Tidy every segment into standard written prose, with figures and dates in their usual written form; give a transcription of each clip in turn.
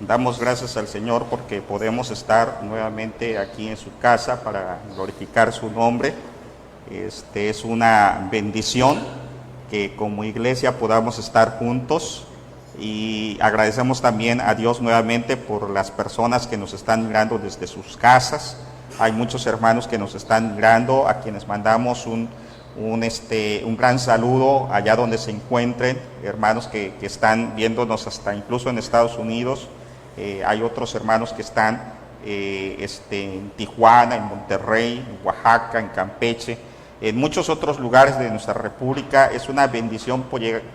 Damos gracias al Señor porque podemos estar nuevamente aquí en su casa para glorificar su nombre. Es una bendición que como iglesia podamos estar juntos, y agradecemos también a Dios nuevamente por las personas que nos están mirando desde sus casas. Hay muchos hermanos que nos están mirando, a quienes mandamos un gran saludo allá donde se encuentren, hermanos que están viéndonos hasta incluso en Estados Unidos. Hay otros hermanos que están en Tijuana, en Monterrey, en Oaxaca, en Campeche, en muchos otros lugares de nuestra república. Es una bendición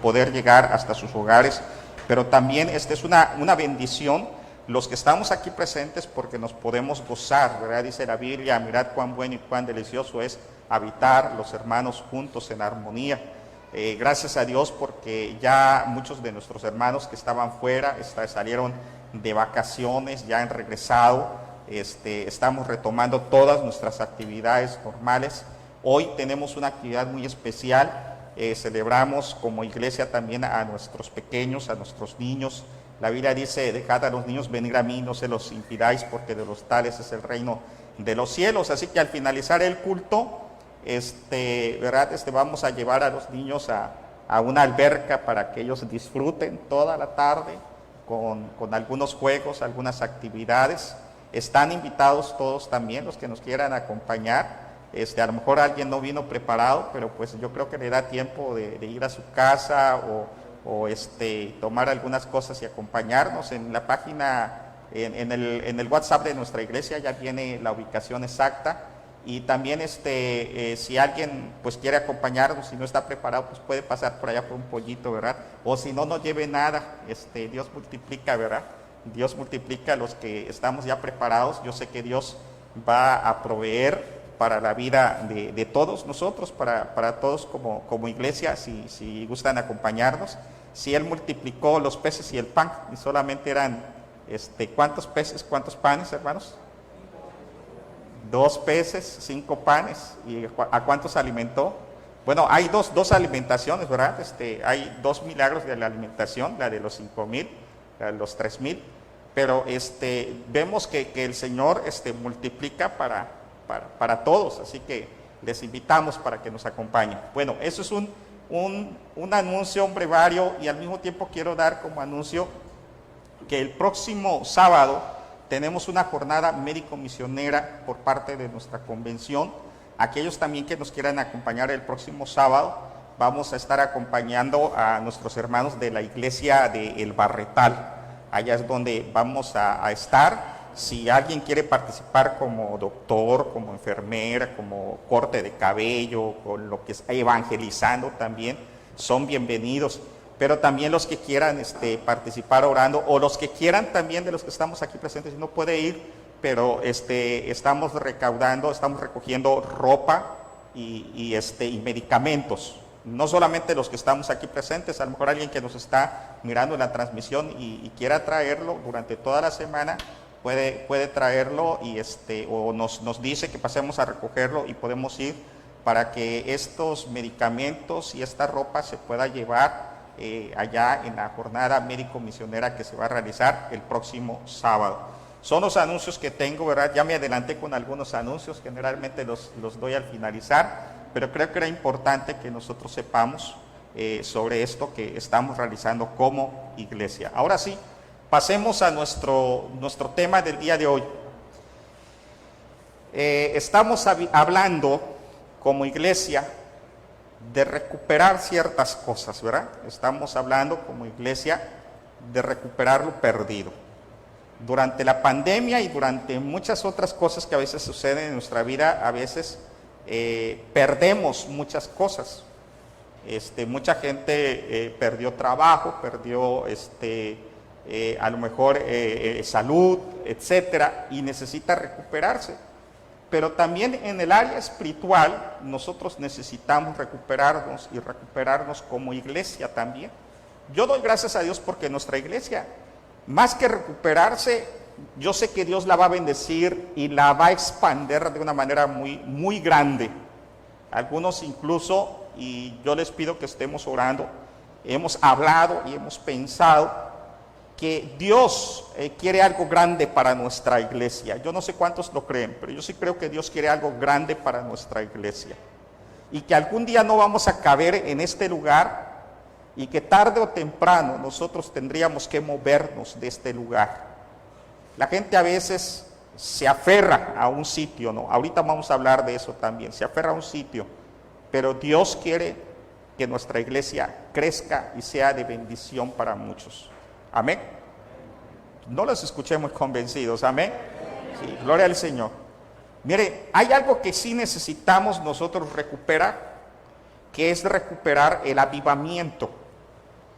poder llegar hasta sus hogares, pero también es una bendición los que estamos aquí presentes porque nos podemos gozar, ¿verdad? Dice la Biblia: mirad cuán bueno y cuán delicioso es habitar los hermanos juntos en armonía. Gracias a Dios porque ya muchos de nuestros hermanos que estaban fuera salieron de vacaciones, ya han regresado. Estamos retomando todas nuestras actividades normales. Hoy tenemos una actividad muy especial. Celebramos como iglesia también a nuestros pequeños, a nuestros niños. La Biblia dice: dejad a los niños venir a mí, no se los impidáis, porque de los tales es el reino de los cielos. Así que al finalizar el culto, ¿verdad? Vamos a llevar a los niños a una alberca para que ellos disfruten toda la tarde con algunos juegos, algunas actividades. Están invitados todos también los que nos quieran acompañar. A lo mejor alguien no vino preparado, pero pues yo creo que le da tiempo de ir a su casa o tomar algunas cosas y acompañarnos. En la página, en el WhatsApp de nuestra iglesia ya viene la ubicación exacta. Y también si alguien pues quiere acompañarnos y no está preparado, pues puede pasar por allá por un pollito, ¿verdad? O si no, no lleve nada. Dios multiplica, ¿verdad? Dios multiplica a los que estamos ya preparados. Yo sé que Dios va a proveer para la vida de todos nosotros, para todos como iglesia, si gustan acompañarnos. Si Él multiplicó los peces y el pan, y solamente eran, ¿cuántos peces, cuántos panes, hermanos? 2 peces, 5 panes. ¿Y a cuántos alimentó? Bueno, hay dos alimentaciones, ¿verdad? Hay 2 milagros de la alimentación, la de los 5,000, la de los 3,000, pero vemos que el Señor multiplica para todos, así que les invitamos para que nos acompañen. Bueno, eso es un anuncio brevario, y al mismo tiempo quiero dar como anuncio que el próximo sábado tenemos una jornada médico-misionera por parte de nuestra convención. Aquellos también que nos quieran acompañar el próximo sábado, vamos a estar acompañando a nuestros hermanos de la iglesia de El Barretal. Allá es donde vamos a estar. Si alguien quiere participar como doctor, como enfermera, como corte de cabello, con lo que es evangelizando también, son bienvenidos. Pero también los que quieran participar orando, o los que quieran también de los que estamos aquí presentes, no puede ir, pero estamos recogiendo ropa y medicamentos. No solamente los que estamos aquí presentes, a lo mejor alguien que nos está mirando en la transmisión y quiera traerlo durante toda la semana, puede traerlo o nos dice que pasemos a recogerlo y podemos ir para que estos medicamentos y esta ropa se pueda llevar allá en la jornada médico-misionera que se va a realizar el próximo sábado. Son los anuncios que tengo, ¿verdad? Ya me adelanté con algunos anuncios, generalmente los doy al finalizar, pero creo que era importante que nosotros sepamos sobre esto que estamos realizando como iglesia. Ahora sí, pasemos a nuestro tema del día de hoy. Estamos hablando como iglesia de recuperar ciertas cosas, ¿verdad? Estamos hablando como iglesia de recuperar lo perdido. Durante la pandemia y durante muchas otras cosas que a veces suceden en nuestra vida, a veces perdemos muchas cosas. Mucha gente perdió trabajo, perdió a lo mejor salud, etcétera, y necesita recuperarse. Pero también en el área espiritual nosotros necesitamos recuperarnos y recuperarnos como iglesia también. Yo doy gracias a Dios porque nuestra iglesia, más que recuperarse, yo sé que Dios la va a bendecir y la va a expandir de una manera muy, muy grande. Algunos incluso, y yo les pido que estemos orando, hemos hablado y hemos pensado que Dios quiere algo grande para nuestra iglesia. Yo no sé cuántos lo creen, pero yo sí creo que Dios quiere algo grande para nuestra iglesia. Y que algún día no vamos a caber en este lugar y que tarde o temprano nosotros tendríamos que movernos de este lugar. La gente a veces se aferra a un sitio, ¿no? Ahorita vamos a hablar de eso también, se aferra a un sitio, pero Dios quiere que nuestra iglesia crezca y sea de bendición para muchos. Amén. No los escuché muy convencidos, amén. Sí, gloria al Señor. Mire, hay algo que sí necesitamos nosotros recuperar, que es recuperar el avivamiento.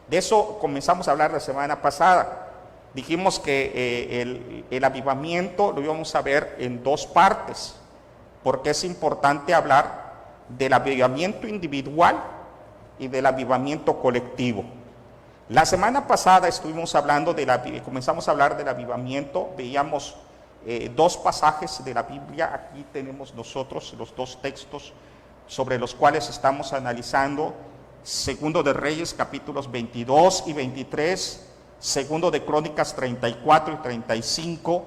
De eso comenzamos a hablar la semana pasada. Dijimos que el avivamiento lo íbamos a ver en dos partes, porque es importante hablar del avivamiento individual y del avivamiento colectivo. La semana pasada estuvimos hablando comenzamos a hablar del avivamiento, veíamos dos pasajes de la Biblia. Aquí tenemos nosotros los dos textos sobre los cuales estamos analizando: Segundo de Reyes capítulos 22 y 23, Segundo de Crónicas 34 y 35.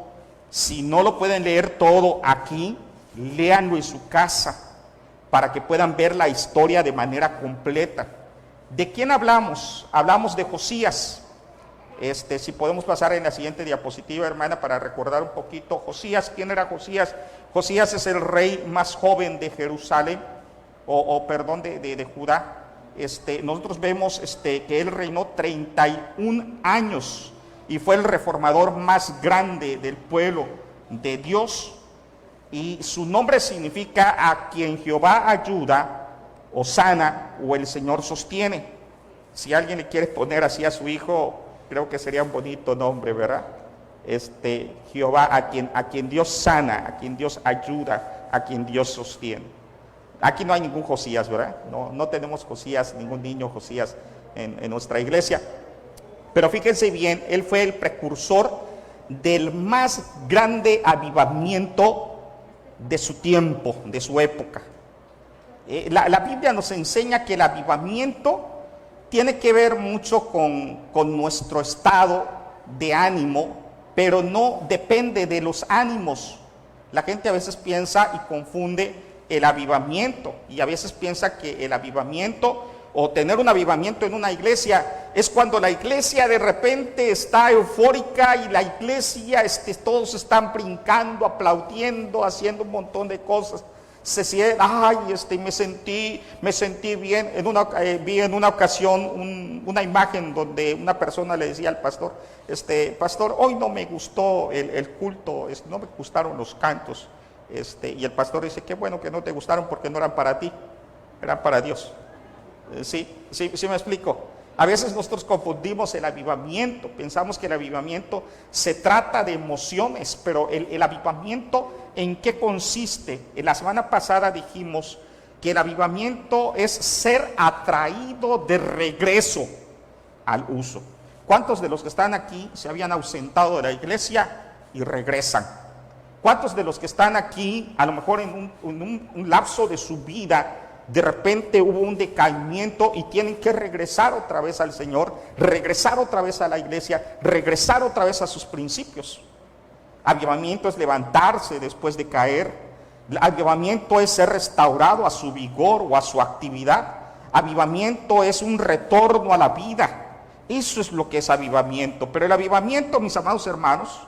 Si no lo pueden leer todo aquí, léanlo en su casa para que puedan ver la historia de manera completa. ¿De quién hablamos? Hablamos de Josías. Si podemos pasar en la siguiente diapositiva, hermana, para recordar un poquito. Josías, ¿quién era Josías? Josías es el rey más joven de Jerusalén, de Judá. Nosotros vemos que él reinó 31 años y fue el reformador más grande del pueblo de Dios. Y su nombre significa a quien Jehová ayuda, o sana, o el Señor sostiene. Si alguien le quiere poner así a su hijo, creo que sería un bonito nombre, ¿verdad? Jehová, a quien Dios sana, a quien Dios ayuda, a quien Dios sostiene. Aquí no hay ningún Josías, ¿verdad? No tenemos Josías, ningún niño Josías en nuestra iglesia. Pero fíjense bien, él fue el precursor del más grande avivamiento de su tiempo, de su época. La Biblia nos enseña que el avivamiento tiene que ver mucho con nuestro estado de ánimo, pero no depende de los ánimos. La gente a veces piensa y confunde el avivamiento, y a veces piensa que el avivamiento o tener un avivamiento en una iglesia es cuando la iglesia de repente está eufórica y la iglesia, todos están brincando, aplaudiendo, haciendo un montón de cosas. Se siente, me sentí bien. Vi en una ocasión una imagen donde una persona le decía al pastor, pastor, hoy no me gustó el culto, no me gustaron los cantos. Y el pastor dice, qué bueno que no te gustaron porque no eran para ti, eran para Dios. Sí me explico. A veces nosotros confundimos el avivamiento, pensamos que el avivamiento se trata de emociones, pero el avivamiento, ¿en qué consiste? En la semana pasada dijimos que el avivamiento es ser atraído de regreso al uso. ¿Cuántos de los que están aquí se habían ausentado de la iglesia y regresan? ¿Cuántos de los que están aquí, a lo mejor en un lapso de su vida, de repente hubo un decaimiento y tienen que regresar otra vez al Señor, regresar otra vez a la iglesia, regresar otra vez a sus principios? Avivamiento es levantarse después de caer. Avivamiento es ser restaurado a su vigor o a su actividad. Avivamiento es un retorno a la vida. Eso es lo que es avivamiento. Pero el avivamiento, mis amados hermanos,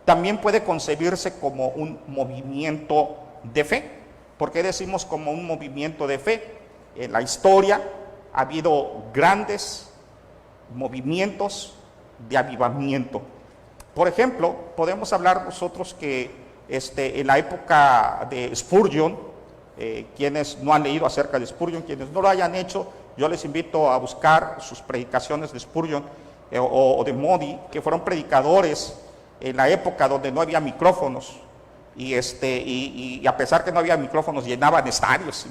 también puede concebirse como un movimiento de fe. ¿Por qué decimos como un movimiento de fe? En la historia ha habido grandes movimientos de avivamiento. Por ejemplo, podemos hablar nosotros que en la época de Spurgeon, quienes no han leído acerca de Spurgeon, quienes no lo hayan hecho, yo les invito a buscar sus predicaciones de Spurgeon o de Moody, que fueron predicadores en la época donde no había micrófonos. Y a pesar que no había micrófonos, llenaban estadios.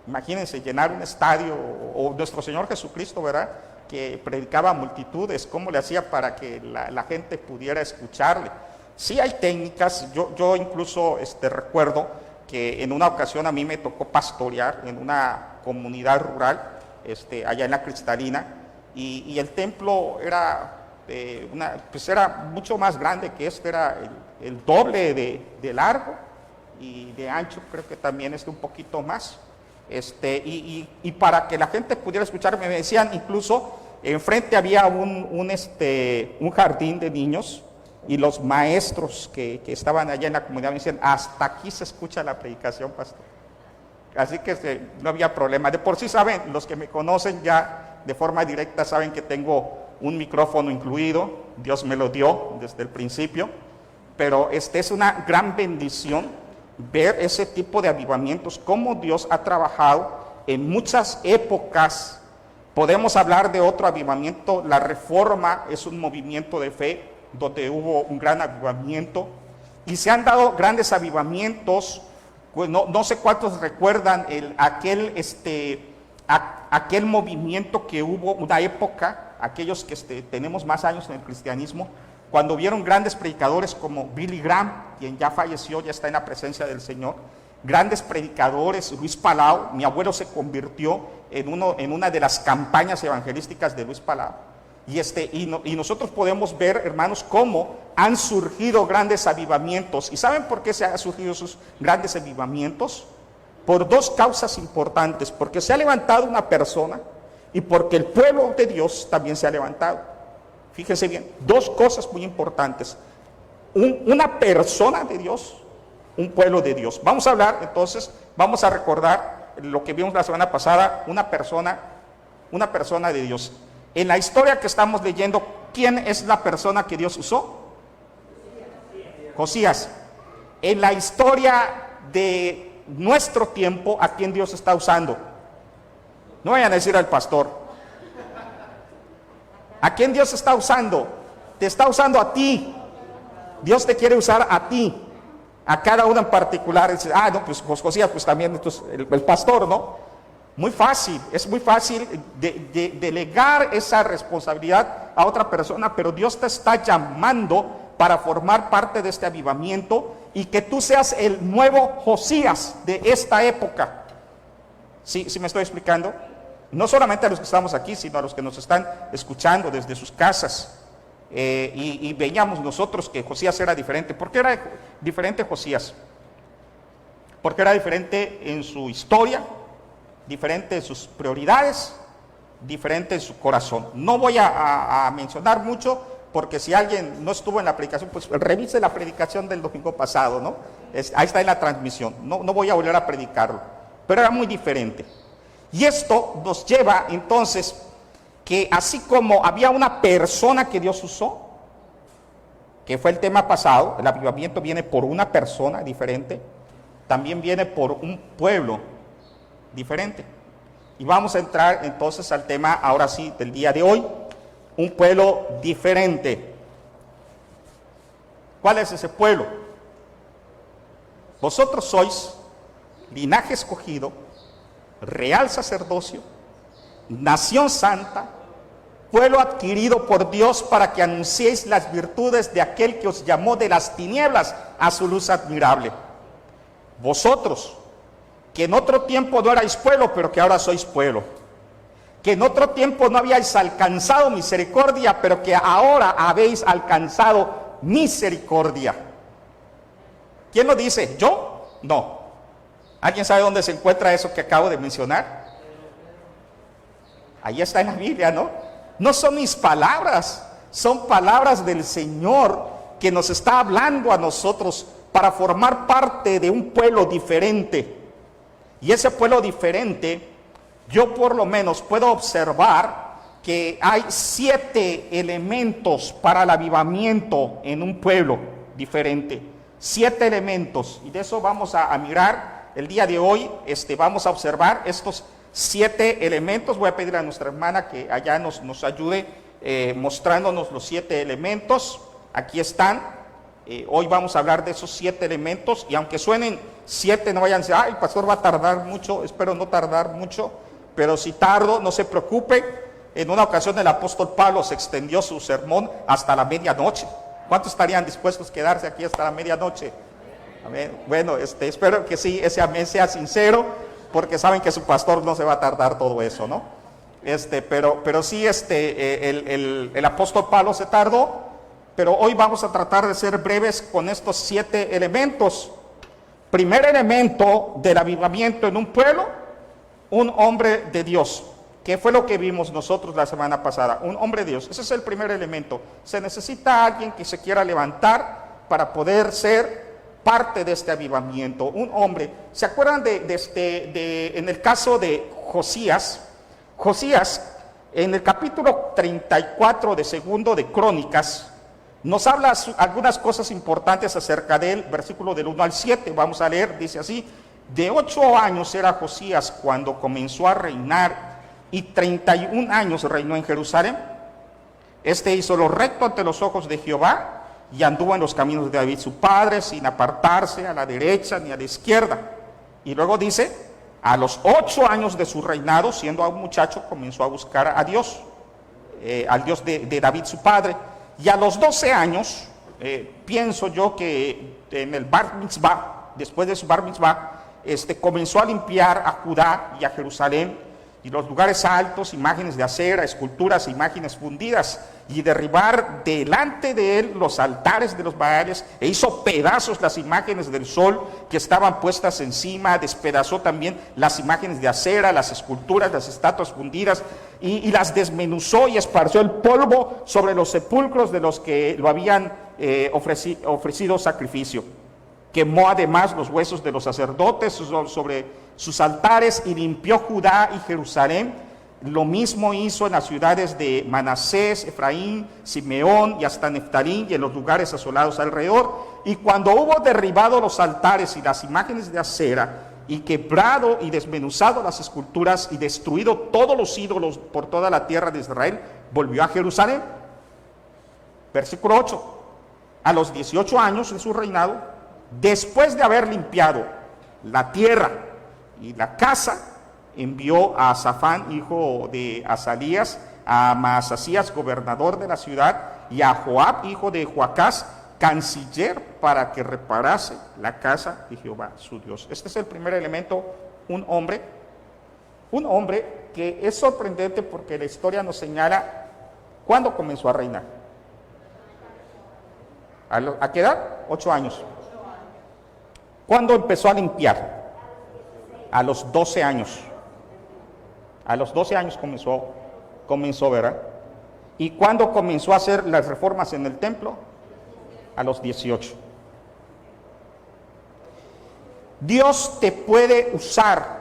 Imagínense llenar un estadio, o nuestro Señor Jesucristo, ¿verdad?, que predicaba a multitudes, cómo le hacía para que la gente pudiera escucharle. Sí hay técnicas. Yo incluso recuerdo que en una ocasión a mí me tocó pastorear en una comunidad rural, allá en La Cristalina, y el templo era pues era mucho más grande que este, era el doble de largo y de ancho, creo que también un poquito más. Y para que la gente pudiera escucharme, me decían, incluso enfrente había un jardín de niños, y los maestros que estaban allá en la comunidad me decían, hasta aquí se escucha la predicación, pastor. Así que no había problema. De por sí saben, los que me conocen ya de forma directa saben que tengo un micrófono incluido, Dios me lo dio desde el principio, pero es una gran bendición ver ese tipo de avivamientos, cómo Dios ha trabajado en muchas épocas. Podemos hablar de otro avivamiento, la Reforma es un movimiento de fe donde hubo un gran avivamiento, y se han dado grandes avivamientos. Pues no sé cuántos recuerdan aquel movimiento que hubo una época, aquellos que tenemos más años en el cristianismo, cuando vieron grandes predicadores como Billy Graham, quien ya falleció, ya está en la presencia del Señor, grandes predicadores, Luis Palau. Mi abuelo se convirtió en una de las campañas evangelísticas de Luis Palau. Y nosotros podemos ver, hermanos, cómo han surgido grandes avivamientos. ¿Y saben por qué se han surgido esos grandes avivamientos? Por dos causas importantes: porque se ha levantado una persona y porque el pueblo de Dios también se ha levantado. Fíjense bien, dos cosas muy importantes: una persona de Dios, un pueblo de Dios. Vamos a hablar entonces, vamos a recordar lo que vimos la semana pasada, una persona de Dios. En la historia que estamos leyendo, ¿quién es la persona que Dios usó? Josías. En la historia de nuestro tiempo, ¿a quién Dios está usando? No vayan a decir al pastor. ¿A quién Dios está usando? Te está usando a ti. Dios te quiere usar a ti, a cada uno en particular. Dice, no, pues Josías, pues también entonces, el pastor, ¿no? Muy fácil, es muy fácil delegar esa responsabilidad a otra persona, pero Dios te está llamando para formar parte de este avivamiento y que tú seas el nuevo Josías de esta época. ¿Sí me estoy explicando? No solamente a los que estamos aquí, sino a los que nos están escuchando desde sus casas. Y veíamos nosotros que Josías era diferente. ¿Por qué era diferente Josías? Porque era diferente en su historia, diferente en sus prioridades, diferente en su corazón. No voy a mencionar mucho, porque si alguien no estuvo en la predicación, pues revise la predicación del domingo pasado, ¿no? Ahí está en la transmisión. No voy a volver a predicarlo, pero era muy diferente. Y esto nos lleva entonces que así como había una persona que Dios usó, que fue el tema pasado, el avivamiento viene por una persona diferente, también viene por un pueblo diferente. Y vamos a entrar entonces al tema ahora sí del día de hoy: un pueblo diferente. ¿Cuál es ese pueblo? Vosotros sois linaje escogido, real sacerdocio, nación santa, pueblo adquirido por Dios, para que anunciéis las virtudes de aquel que os llamó de las tinieblas a su luz admirable. Vosotros, que en otro tiempo no erais pueblo, pero que ahora sois pueblo. Que en otro tiempo no habíais alcanzado misericordia, pero que ahora habéis alcanzado misericordia. ¿Quién lo dice? ¿Yo? No. ¿Alguien sabe dónde se encuentra eso que acabo de mencionar? Ahí está en la Biblia, ¿no? No son mis palabras, son palabras del Señor que nos está hablando a nosotros para formar parte de un pueblo diferente. Y ese pueblo diferente, yo por lo menos puedo observar que hay 7 elementos para el avivamiento en un pueblo diferente. 7 elementos, y de eso vamos a mirar el día de hoy. Vamos a observar estos 7 elementos. Voy a pedir a nuestra hermana que allá nos ayude mostrándonos los 7 elementos. Aquí están. Hoy vamos a hablar de esos 7 elementos, y aunque suenen 7, no vayan a decir, el pastor va a tardar mucho. Espero no tardar mucho, pero si tardo, no se preocupe. En una ocasión el apóstol Pablo se extendió su sermón hasta la medianoche. ¿Cuántos estarían dispuestos a quedarse aquí hasta la medianoche? Amén. Bueno, espero que sí, ese amén sea sincero, porque saben que su pastor no se va a tardar todo eso, ¿no? Pero sí, el apóstol Pablo se tardó, pero hoy vamos a tratar de ser breves con estos 7 elementos. Primer elemento del avivamiento en un pueblo, un hombre de Dios. ¿Qué fue lo que vimos nosotros la semana pasada? Un hombre de Dios. Ese es el primer elemento. Se necesita alguien que se quiera levantar para poder ser parte de este avivamiento. Un hombre. ¿Se acuerdan en el caso de Josías? Josías, en el capítulo 34 de segundo de Crónicas, nos habla algunas cosas importantes acerca de él. Versículo del 1 al 7, vamos a leer, dice así: de 8 años era Josías cuando comenzó a reinar, y 31 años reinó en Jerusalén. Hizo lo recto ante los ojos de Jehová, y anduvo en los caminos de David su padre, sin apartarse a la derecha ni a la izquierda. Y luego dice: a los 8 años de su reinado, siendo aún muchacho, comenzó a buscar a Dios, al Dios de David su padre. Y a los 12 años, pienso yo que en el Bar Mitzvah, después de su Bar Mitzvah, comenzó a limpiar a Judá y a Jerusalén, y los lugares altos, imágenes de acera, esculturas, imágenes fundidas, y derribar delante de él los altares de los Baales, e hizo pedazos las imágenes del sol que estaban puestas encima, despedazó también las imágenes de acera, las esculturas, las estatuas fundidas, y las desmenuzó y esparció el polvo sobre los sepulcros de los que lo habían ofrecido sacrificio. Quemó además los huesos de los sacerdotes sobre sus altares y limpió Judá y Jerusalén. Lo mismo hizo en las ciudades de Manasés, Efraín, Simeón y hasta Neftalí, y en los lugares asolados alrededor. Y cuando hubo derribado los altares y las imágenes de acera, y quebrado y desmenuzado las esculturas, y destruido todos los ídolos por toda la tierra de Israel, volvió a Jerusalén. Versículo 8. A los 18 años de su reinado, después de haber limpiado la tierra y la casa, envió a Safán, hijo de Azalías, a Maasías, gobernador de la ciudad, y a Joab, hijo de Joacás, canciller, para que reparase la casa de Jehová, su Dios. Este es el primer elemento, un hombre que es sorprendente porque la historia nos señala cuándo comenzó a reinar. ¿A qué edad? 8 años. ¿Cuándo empezó a limpiar? A los 12 años. A los 12 años comenzó, ¿verdad? ¿Y cuándo comenzó a hacer las reformas en el templo? A los 18. Dios te puede usar.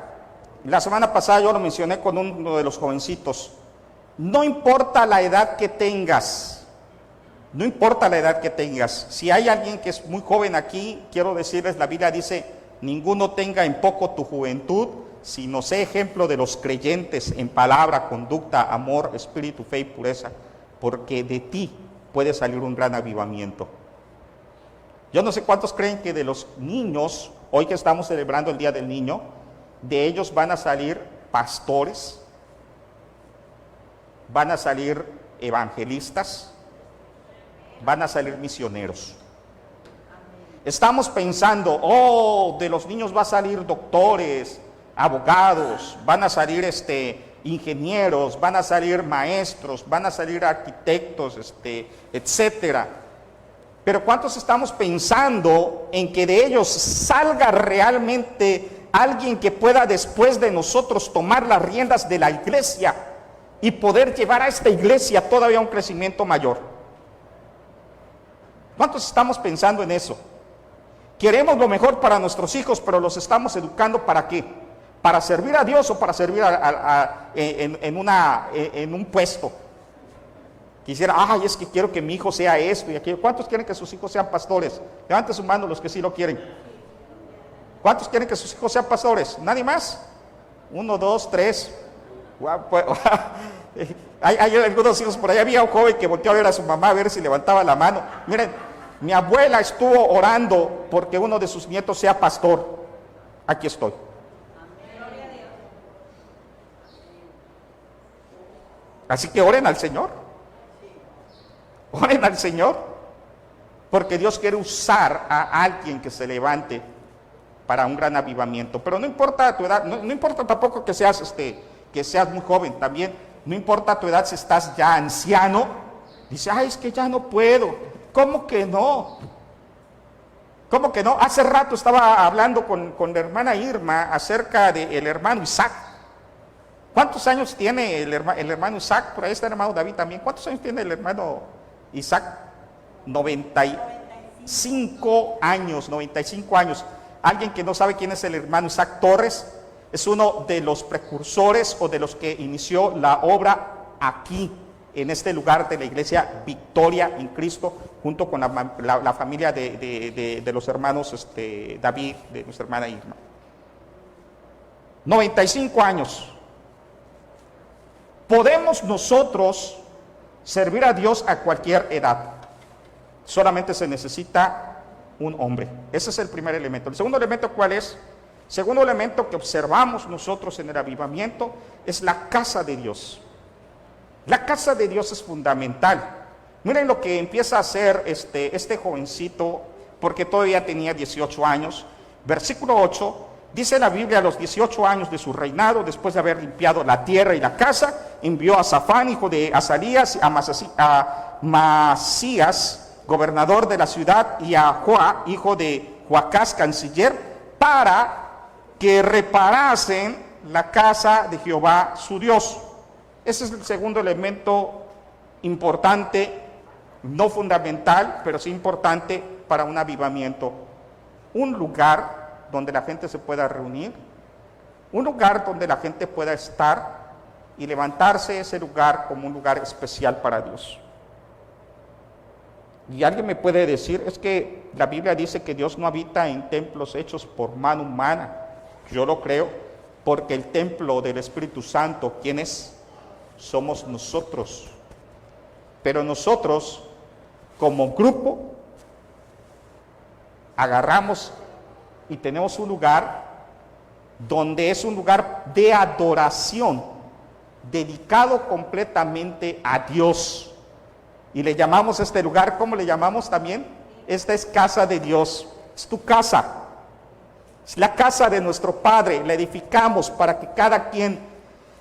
La semana pasada yo lo mencioné con uno de los jovencitos. No importa la edad que tengas. No importa la edad que tengas. Si hay alguien que es muy joven aquí, quiero decirles, la Biblia dice: ninguno tenga en poco tu juventud, sino sé ejemplo de los creyentes en palabra, conducta, amor, espíritu, fe y pureza, porque de ti puede salir un gran avivamiento. Yo no sé cuántos creen que de los niños, hoy que estamos celebrando el Día del Niño, de ellos van a salir pastores, van a salir evangelistas, van a salir misioneros. Estamos pensando, de los niños va a salir doctores, abogados, van a salir ingenieros, van a salir maestros, van a salir arquitectos, etcétera. Pero ¿cuántos estamos pensando en que de ellos salga realmente alguien que pueda después de nosotros tomar las riendas de la iglesia y poder llevar a esta iglesia todavía a un crecimiento mayor? ¿Cuántos estamos pensando en eso? Queremos lo mejor para nuestros hijos, pero los estamos educando ¿para qué? ¿Para servir a Dios o para servir en un puesto? Quisiera, es que quiero que mi hijo sea esto y aquello. ¿Cuántos quieren que sus hijos sean pastores? Levanten su mano los que sí lo quieren. ¿Cuántos quieren que sus hijos sean pastores? ¿Nadie más? 1, 2, 3. Hay algunos hijos por ahí. Había un joven que volteó a ver a su mamá a ver si levantaba la mano. Miren, mi abuela estuvo orando porque uno de sus nietos sea pastor. Aquí estoy. Así que oren al Señor. Oren al Señor. Porque Dios quiere usar a alguien que se levante para un gran avivamiento. Pero no importa tu edad, no importa tampoco que seas muy joven. También No importa tu edad, si estás ya anciano, dice, ay, es que ya no puedo. ¿Cómo que no? ¿Cómo que no? Hace rato estaba hablando con la hermana Irma acerca del hermano Isaac. ¿Cuántos años tiene el hermano Isaac? Por ahí está el hermano David también. ¿Cuántos años tiene el hermano Isaac? 95 años, 95 años. Alguien que no sabe quién es el hermano Isaac Torres, es uno de los precursores o de los que inició la obra aquí, en este lugar de la iglesia Victoria en Cristo, junto con la familia de los hermanos David, de nuestra hermana Irma. 95 años. Podemos nosotros servir a Dios a cualquier edad. Solamente se necesita un hombre. Ese es el primer elemento. El segundo elemento, ¿cuál es? El segundo elemento que observamos nosotros en el avivamiento es la casa de Dios. La casa de Dios es fundamental. Miren lo que empieza a hacer este jovencito, porque todavía tenía 18 años. Versículo 8, dice la Biblia, a los 18 años de su reinado, después de haber limpiado la tierra y la casa, envió a Safán, hijo de Azarías, a Masías, gobernador de la ciudad, y a Joa, hijo de Joacás, canciller, para que reparasen la casa de Jehová su Dios. Ese es el segundo elemento importante, no fundamental, pero sí importante para un avivamiento. Un lugar donde la gente se pueda reunir, un lugar donde la gente pueda estar y levantarse ese lugar como un lugar especial para Dios. Y alguien me puede decir, es que la Biblia dice que Dios no habita en templos hechos por mano humana. Yo lo creo, porque el templo del Espíritu Santo, ¿quién es? Somos nosotros. Pero nosotros, como grupo, agarramos y tenemos un lugar donde es un lugar de adoración, dedicado completamente a Dios. Y le llamamos a este lugar, ¿cómo le llamamos también? Esta es casa de Dios, es tu casa. Es la casa de nuestro Padre, la edificamos para que cada quien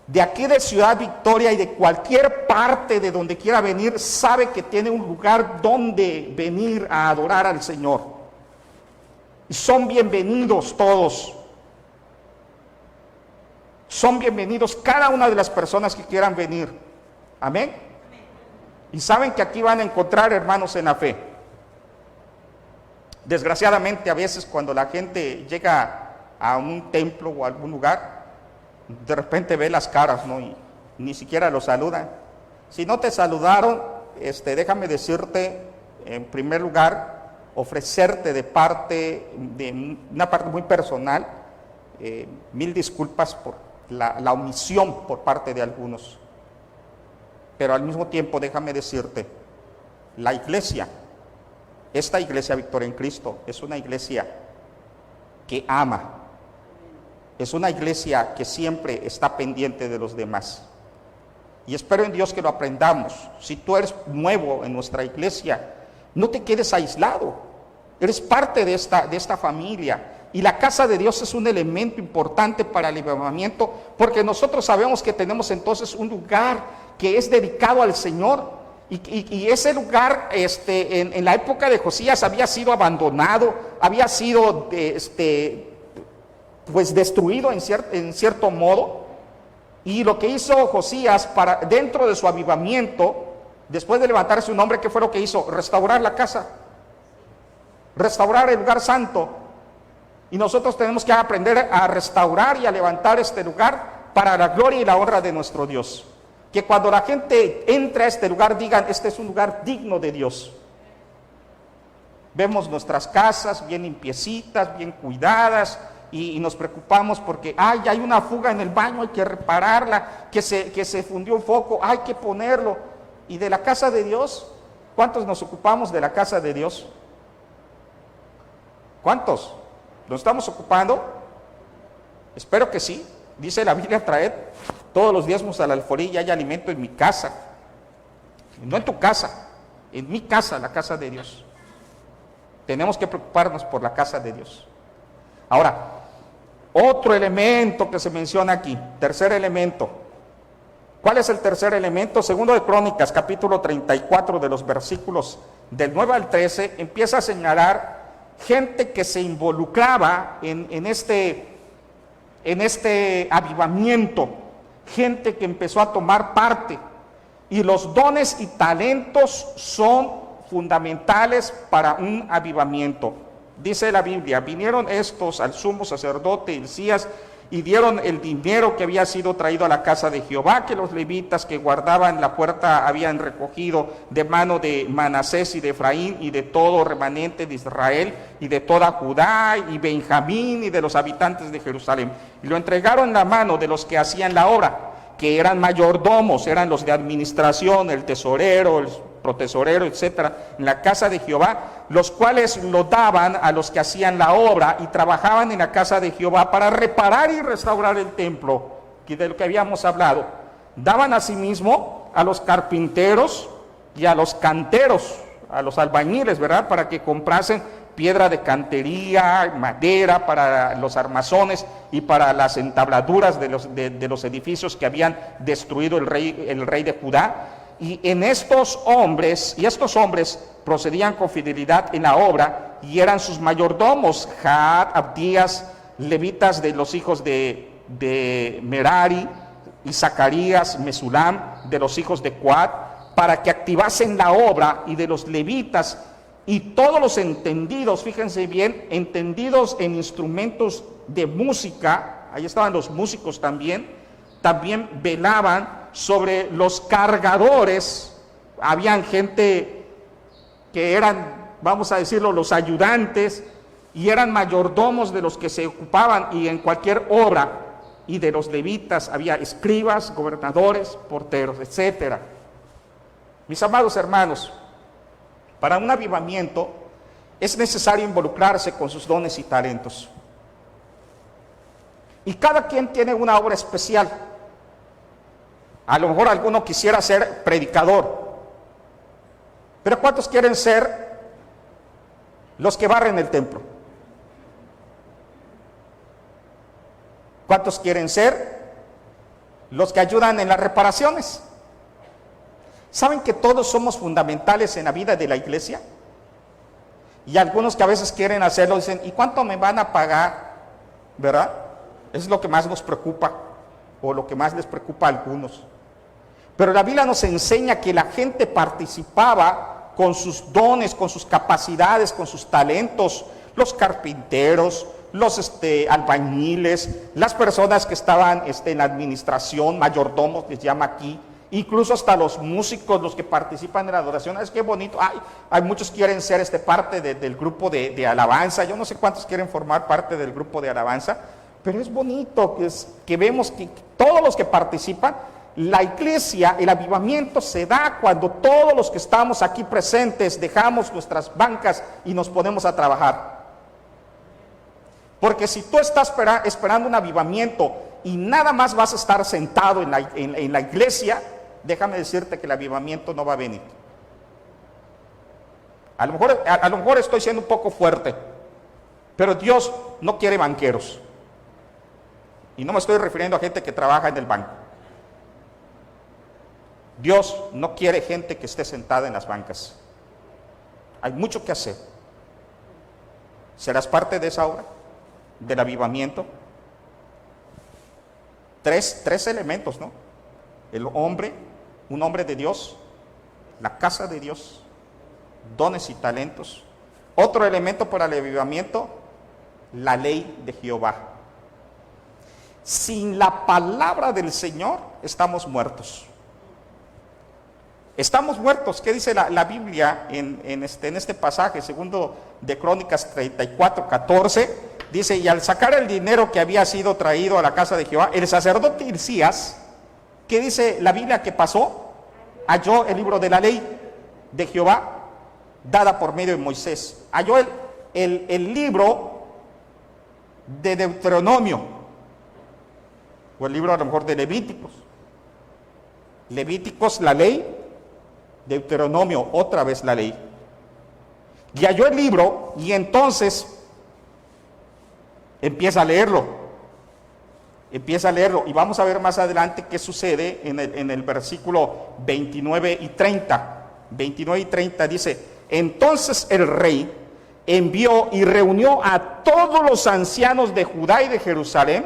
de aquí de Ciudad Victoria y de cualquier parte de donde quiera venir, sabe que tiene un lugar donde venir a adorar al Señor. Y son bienvenidos todos. Son bienvenidos cada una de las personas que quieran venir. Amén. Y saben que aquí van a encontrar hermanos en la fe. Desgraciadamente a veces cuando la gente llega a un templo o a algún lugar, de repente ve las caras, ¿no? Y ni siquiera los saludan. Si no te saludaron, déjame decirte, en primer lugar, ofrecerte de una parte muy personal, mil disculpas por la omisión por parte de algunos. Pero al mismo tiempo, déjame decirte, la iglesia, esta iglesia Victoria en Cristo, es una iglesia que ama. Es una iglesia que siempre está pendiente de los demás. Y espero en Dios que lo aprendamos. Si tú eres nuevo en nuestra iglesia, no te quedes aislado. Eres parte de esta familia. Y la casa de Dios es un elemento importante para el avivamiento, porque nosotros sabemos que tenemos entonces un lugar que es dedicado al Señor. Y ese lugar en la época de Josías había sido abandonado, había sido pues destruido en cierto modo. Y lo que hizo Josías dentro de su avivamiento, después de levantar su nombre, ¿qué fue lo que hizo? Restaurar la casa, restaurar el lugar santo. Y nosotros tenemos que aprender a restaurar y a levantar este lugar para la gloria y la honra de nuestro Dios. Que cuando la gente entre a este lugar digan, este es un lugar digno de Dios. Vemos nuestras casas bien limpiecitas, bien cuidadas, y nos preocupamos porque hay una fuga en el baño, hay que repararla, que se fundió un foco, hay que ponerlo. Y de la casa de Dios, ¿cuántos nos ocupamos de la casa de Dios? ¿Cuántos? ¿Nos estamos ocupando? Espero que sí. Dice la Biblia, traed todos los diezmos al alfolí y hay alimento en mi casa. No en tu casa, en mi casa, la casa de Dios. Tenemos que preocuparnos por la casa de Dios. Ahora, otro elemento que se menciona aquí, tercer elemento, ¿Cuál es el tercer elemento? Segundo de Crónicas, capítulo 34, de los versículos del 9 al 13, empieza a señalar gente que se involucraba en este avivamiento, gente que empezó a tomar parte. Y los dones y talentos son fundamentales para un avivamiento. Dice la Biblia, vinieron estos al sumo sacerdote Hilcías y dieron el dinero que había sido traído a la casa de Jehová, que los levitas que guardaban la puerta habían recogido de mano de Manasés y de Efraín y de todo remanente de Israel y de toda Judá y Benjamín y de los habitantes de Jerusalén. Y lo entregaron en la mano de los que hacían la obra, que eran mayordomos, eran los de administración, el tesorero, el protesorero, etcétera, en la casa de Jehová, los cuales lo daban a los que hacían la obra y trabajaban en la casa de Jehová para reparar y restaurar el templo, que de lo que habíamos hablado. Daban asimismo a los carpinteros y a los canteros, a los albañiles, ¿verdad?, para que comprasen piedra de cantería, madera para los armazones y para las entabladuras de los edificios que habían destruido el rey de Judá. Y estos hombres procedían con fidelidad en la obra y eran sus mayordomos, Jaat, Abdías, levitas de los hijos de Merari, y Zacarías, Mesulam, de los hijos de Coat, para que activasen la obra, y de los levitas y todos los entendidos, fíjense bien, entendidos en instrumentos de música, ahí estaban los músicos también velaban sobre los cargadores. Habían gente que eran, vamos a decirlo, los ayudantes, y eran mayordomos de los que se ocupaban y en cualquier obra, y de los levitas había escribas, gobernadores, porteros, etcétera. Mis amados hermanos, para un avivamiento es necesario involucrarse con sus dones y talentos. Y cada quien tiene una obra especial. A lo mejor alguno quisiera ser predicador, pero ¿cuántos quieren ser los que barren el templo? ¿Cuántos quieren ser los que ayudan en las reparaciones? ¿Saben que todos somos fundamentales en la vida de la iglesia? Y algunos que a veces quieren hacerlo dicen, ¿y cuánto me van a pagar? ¿Verdad? Es lo que más nos preocupa, o lo que más les preocupa a algunos. Pero la Biblia nos enseña que la gente participaba con sus dones, con sus capacidades, con sus talentos. Los carpinteros, los albañiles, las personas que estaban en la administración, mayordomos les llama aquí, incluso hasta los músicos, los que participan en la adoración. Es que bonito, hay muchos quieren ser parte del grupo de alabanza. Yo no sé cuántos quieren formar parte del grupo de alabanza, pero es bonito que vemos que todos los que participan, la iglesia, el avivamiento se da cuando todos los que estamos aquí presentes dejamos nuestras bancas y nos ponemos a trabajar. Porque si tú estás esperando un avivamiento y nada más vas a estar sentado en la iglesia, déjame decirte que el avivamiento no va a venir. A lo mejor estoy siendo un poco fuerte, pero Dios no quiere banqueros. Y no me estoy refiriendo a gente que trabaja en el banco. Dios no quiere gente que esté sentada en las bancas. Hay mucho que hacer. ¿Serás parte de esa obra? Del avivamiento. Tres elementos, ¿no? El hombre, un hombre de Dios, la casa de Dios, dones y talentos. Otro elemento para el avivamiento, la ley de Jehová. Sin la palabra del Señor estamos muertos. Estamos muertos. ¿Qué dice la Biblia en este pasaje? Segundo de Crónicas 34:14, dice, y al sacar el dinero que había sido traído a la casa de Jehová, el sacerdote Hilcías, ¿qué dice la Biblia que pasó? Halló el libro de la ley de Jehová, dada por medio de Moisés. Halló el libro de Deuteronomio, o el libro a lo mejor de Levíticos. Levíticos, la ley. Deuteronomio, otra vez la ley. Y halló el libro, y entonces empieza a leerlo. Empieza a leerlo y vamos a ver más adelante qué sucede en el versículo 29 y 30. 29 y 30 dice: entonces el rey envió y reunió a todos los ancianos de Judá y de Jerusalén,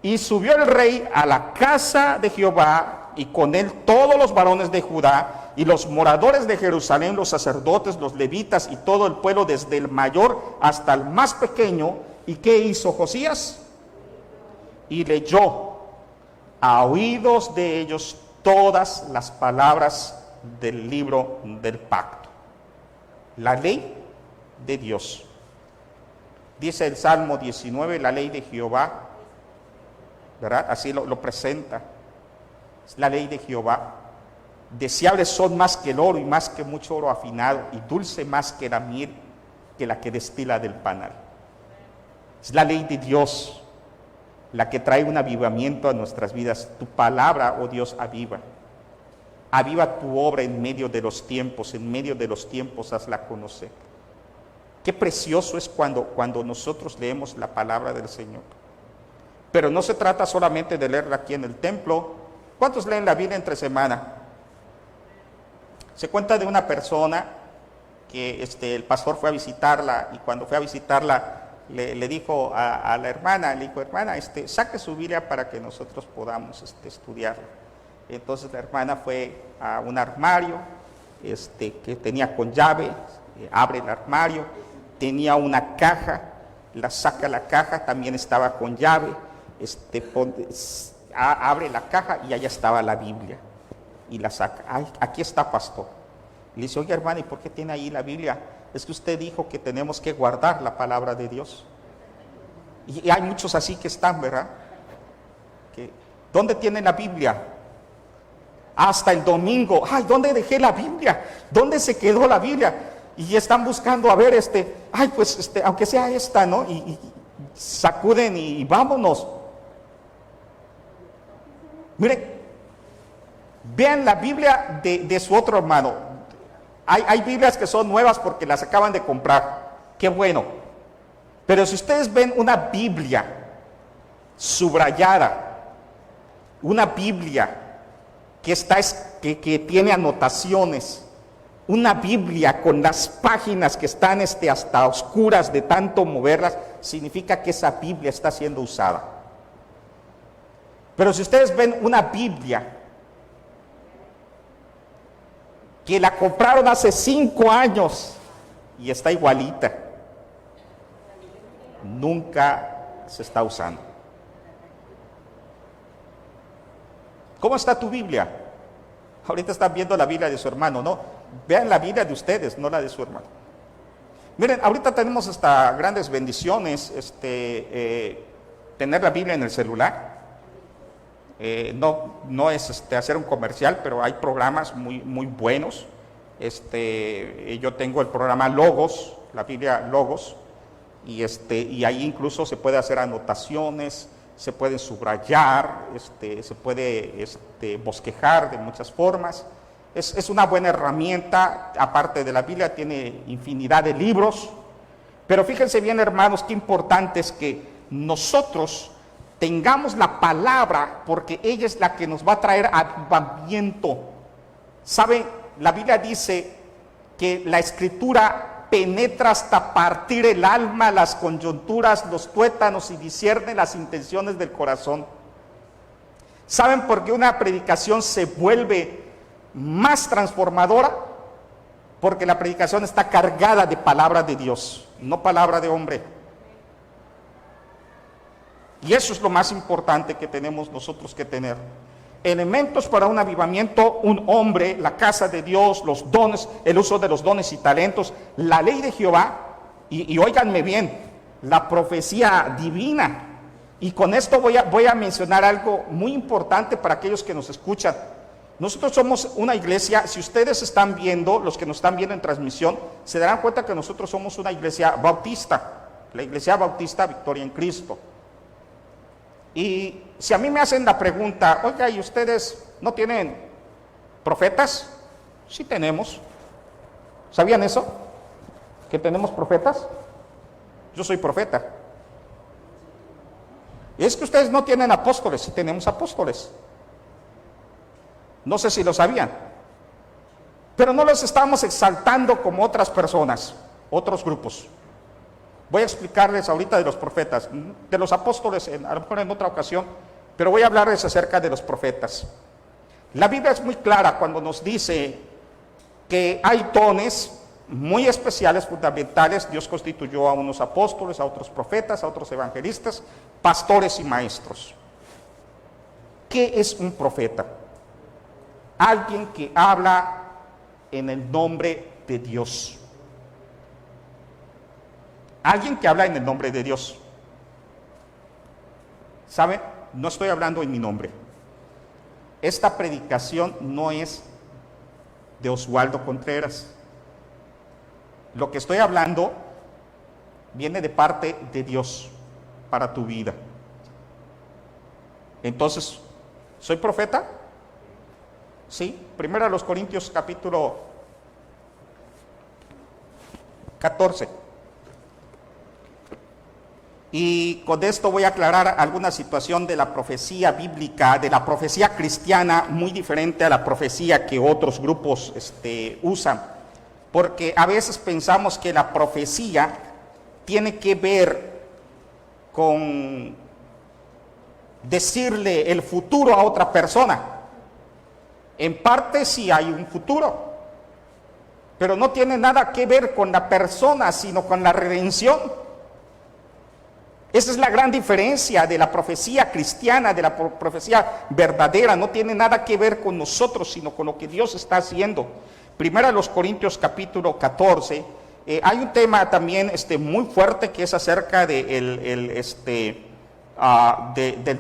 y subió el rey a la casa de Jehová, y con él todos los varones de Judá y los moradores de Jerusalén, los sacerdotes, los levitas y todo el pueblo, desde el mayor hasta el más pequeño. ¿Y qué hizo Josías? Y leyó a oídos de ellos todas las palabras del libro del pacto, la ley de Dios. Dice el Salmo 19, la ley de Jehová, ¿verdad? Así lo presenta. Es la ley de Jehová. Deseables son más que el oro y más que mucho oro afinado, y dulce más que la miel, que la que destila del panal. Es la ley de Dios la que trae un avivamiento a nuestras vidas. Tu palabra, oh Dios, aviva. Aviva tu obra en medio de los tiempos, hazla conocer. Qué precioso es cuando nosotros leemos la palabra del Señor. Pero no se trata solamente de leerla aquí en el templo. ¿Cuántos leen la Biblia entre semana? Se cuenta de una persona que el pastor fue a visitarla, y cuando fue a visitarla le dijo a la hermana, hermana, saque su Biblia para que nosotros podamos estudiarla. Entonces la hermana fue a un armario que tenía con llave, abre el armario, tenía una caja, saca la caja, también estaba con llave, abre la caja y allá estaba la Biblia, y la saca. Ay, aquí está, pastor. Le dice: oye, hermana, ¿y por qué tiene ahí la Biblia? Es que usted dijo que tenemos que guardar la palabra de Dios. Y hay muchos así que están, ¿verdad? ¿Dónde tiene la Biblia? Hasta el domingo. Ay, ¿dónde dejé la Biblia? ¿Dónde se quedó la Biblia? Y están buscando, a ver, ay, pues, aunque sea esta, ¿no? Y sacuden y vámonos. Miren, vean la Biblia de su otro hermano. Hay Biblias que son nuevas porque las acaban de comprar. Qué bueno. Pero si ustedes ven una Biblia subrayada, una Biblia que tiene anotaciones, una Biblia con las páginas que están hasta oscuras de tanto moverlas, significa que esa Biblia está siendo usada. Pero si ustedes ven una Biblia que la compraron hace 5 años y está igualita, nunca se está usando. ¿Cómo está tu Biblia? Ahorita están viendo la Biblia de su hermano, ¿no? Vean la Biblia de ustedes, no la de su hermano. Miren, ahorita tenemos hasta grandes bendiciones, tener la Biblia en el celular. No es hacer un comercial, pero hay programas muy buenos. Yo tengo el programa Logos, la Biblia Logos, y ahí incluso se puede hacer anotaciones, se puede subrayar, se puede bosquejar de muchas formas. Es una buena herramienta. Aparte de la Biblia, tiene infinidad de libros. Pero fíjense bien, hermanos, qué importante es que nosotros tengamos la palabra, porque ella es la que nos va a traer avivamiento. ¿Sabe? La Biblia dice que la Escritura penetra hasta partir el alma, las coyunturas, los tuétanos, y discierne las intenciones del corazón. ¿Saben por qué una predicación se vuelve más transformadora? Porque la predicación está cargada de palabra de Dios, no palabra de hombre. Y eso es lo más importante que tenemos nosotros que tener. Elementos para un avivamiento: un hombre, la casa de Dios, los dones, el uso de los dones y talentos, la ley de Jehová, y óiganme bien, la profecía divina. Y con esto voy a mencionar algo muy importante para aquellos que nos escuchan. Nosotros somos una iglesia, si ustedes están viendo, los que nos están viendo en transmisión, se darán cuenta que nosotros somos una iglesia bautista, la Iglesia Bautista Victoria en Cristo. Y si a mí me hacen la pregunta: oiga, ¿y ustedes no tienen profetas? Sí tenemos. ¿Sabían eso? ¿Que tenemos profetas? Yo soy profeta. Es que ustedes no tienen apóstoles. Sí tenemos apóstoles. No sé si lo sabían. Pero no los estamos exaltando como otras personas, otros grupos. Voy a explicarles ahorita de los profetas, de los apóstoles, a lo mejor en otra ocasión, pero voy a hablarles acerca de los profetas. La Biblia es muy clara cuando nos dice que hay dones muy especiales, fundamentales. Dios constituyó a unos apóstoles, a otros profetas, a otros evangelistas, pastores y maestros. ¿Qué es un profeta? Alguien que habla en el nombre de Dios. Alguien que habla en el nombre de Dios. ¿Saben? No estoy hablando en mi nombre. Esta predicación no es de Oswaldo Contreras. Lo que estoy hablando viene de parte de Dios para tu vida. Entonces, ¿soy profeta? Sí. Primero a los Corintios capítulo 14. Y con esto voy a aclarar alguna situación de la profecía bíblica, de la profecía cristiana, muy diferente a la profecía que otros grupos usan. Porque a veces pensamos que la profecía tiene que ver con decirle el futuro a otra persona. En parte sí hay un futuro, pero no tiene nada que ver con la persona, sino con la redención. Esa es la gran diferencia de la profecía cristiana, de la profecía verdadera. No tiene nada que ver con nosotros, sino con lo que Dios está haciendo. Primero a los Corintios capítulo 14, hay un tema también muy fuerte que es acerca del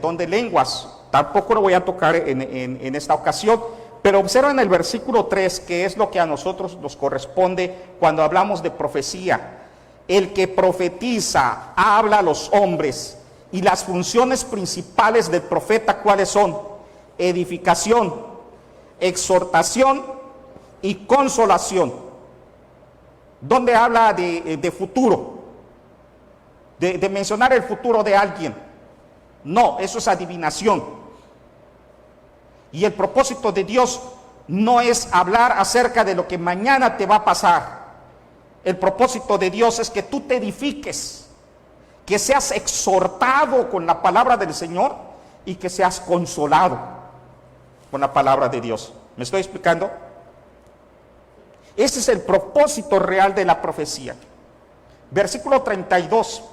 don de lenguas. Tampoco lo voy a tocar en esta ocasión, pero observen el versículo 3, que es lo que a nosotros nos corresponde cuando hablamos de profecía. El que profetiza habla a los hombres, y las funciones principales del profeta, ¿cuáles son? Edificación, exhortación y consolación. ¿Dónde habla de futuro? De mencionar el futuro de alguien. No, eso es adivinación. Y el propósito de Dios no es hablar acerca de lo que mañana te va a pasar. El propósito de Dios es que tú te edifiques, que seas exhortado con la palabra del Señor y que seas consolado con la palabra de Dios. ¿Me estoy explicando? Ese es el propósito real de la profecía. Versículo 32.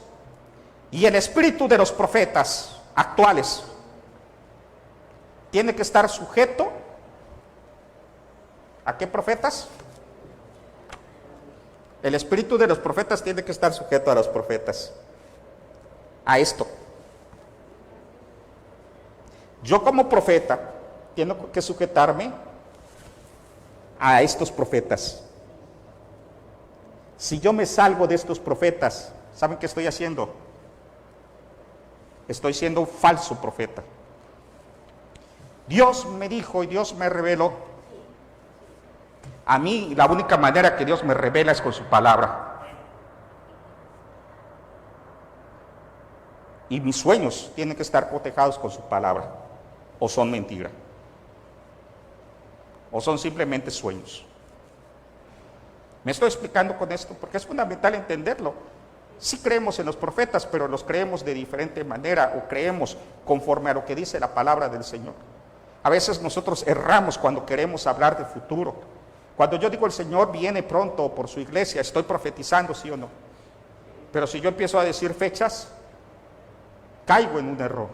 Y el espíritu de los profetas actuales tiene que estar sujeto ¿a qué profetas? El espíritu de los profetas tiene que estar sujeto a los profetas. A esto. Yo como profeta tengo que sujetarme a estos profetas. Si yo me salgo de estos profetas, ¿saben qué estoy haciendo? Estoy siendo un falso profeta. Dios me dijo y Dios me reveló. A mí la única manera que Dios me revela es con su palabra. Y mis sueños tienen que estar cotejados con su palabra. O son mentira. O son simplemente sueños. Me estoy explicando con esto porque es fundamental entenderlo. Sí creemos en los profetas, pero los creemos de diferente manera o creemos conforme a lo que dice la palabra del Señor. A veces nosotros erramos cuando queremos hablar de futuro. Cuando yo digo el Señor viene pronto por su iglesia, estoy profetizando, ¿sí o no? Pero si yo empiezo a decir fechas, caigo en un error.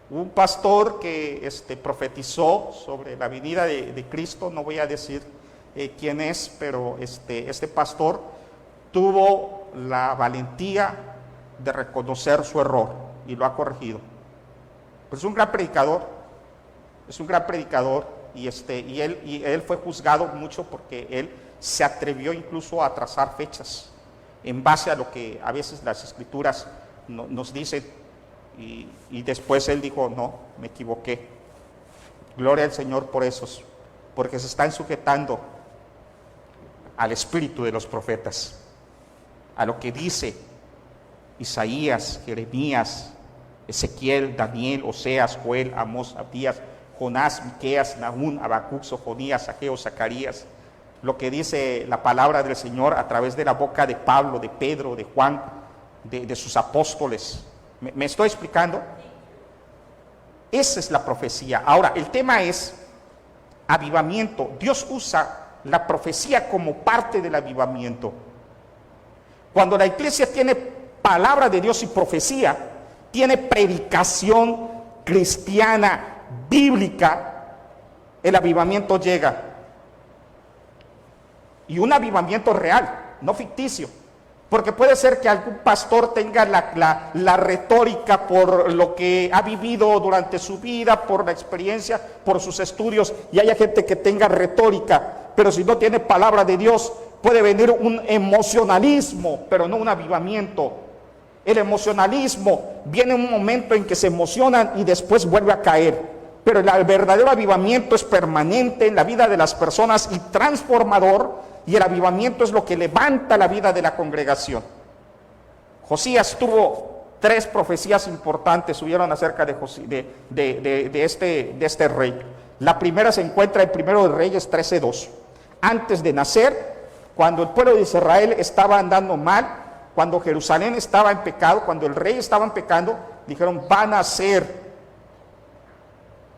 Un pastor que profetizó sobre la venida de Cristo, no voy a decir quién es, pero este pastor tuvo la valentía de reconocer su error y lo ha corregido. Pues es un gran predicador, y él fue juzgado mucho porque él se atrevió incluso a trazar fechas en base a lo que a veces las escrituras nos dicen, y después él dijo, no, me equivoqué. Gloria al Señor por esos, porque se están sujetando al espíritu de los profetas, a lo que dice Isaías, Jeremías, Ezequiel, Daniel, Oseas, Joel, Amós, Abdías, Jonás, Miqueas, Nahum, Habacuc, Sofonías, Ageo, Zacarías. Lo que dice la palabra del Señor a través de la boca de Pablo, de Pedro, de Juan, de sus apóstoles. ¿Me estoy explicando? Esa es la profecía. Ahora, el tema es avivamiento. Dios usa la profecía como parte del avivamiento. Cuando la iglesia tiene palabra de Dios y profecía, tiene predicación cristiana, bíblica, el avivamiento llega. Y un avivamiento real, no ficticio. Porque puede ser que algún pastor tenga la retórica por lo que ha vivido durante su vida, por la experiencia, por sus estudios, y haya gente que tenga retórica, pero si no tiene palabra de Dios, puede venir un emocionalismo, pero no un avivamiento. El emocionalismo viene un momento en que se emocionan y después vuelve a caer, pero el verdadero avivamiento es permanente en la vida de las personas y transformador. Y el avivamiento es lo que levanta la vida de la congregación. Josías tuvo 3 profecías importantes, subieron acerca de este rey. La primera se encuentra en 1 Reyes 13:2. Antes de nacer, cuando el pueblo de Israel estaba andando mal, cuando Jerusalén estaba en pecado, cuando el rey estaba en pecado, dijeron, van a nacer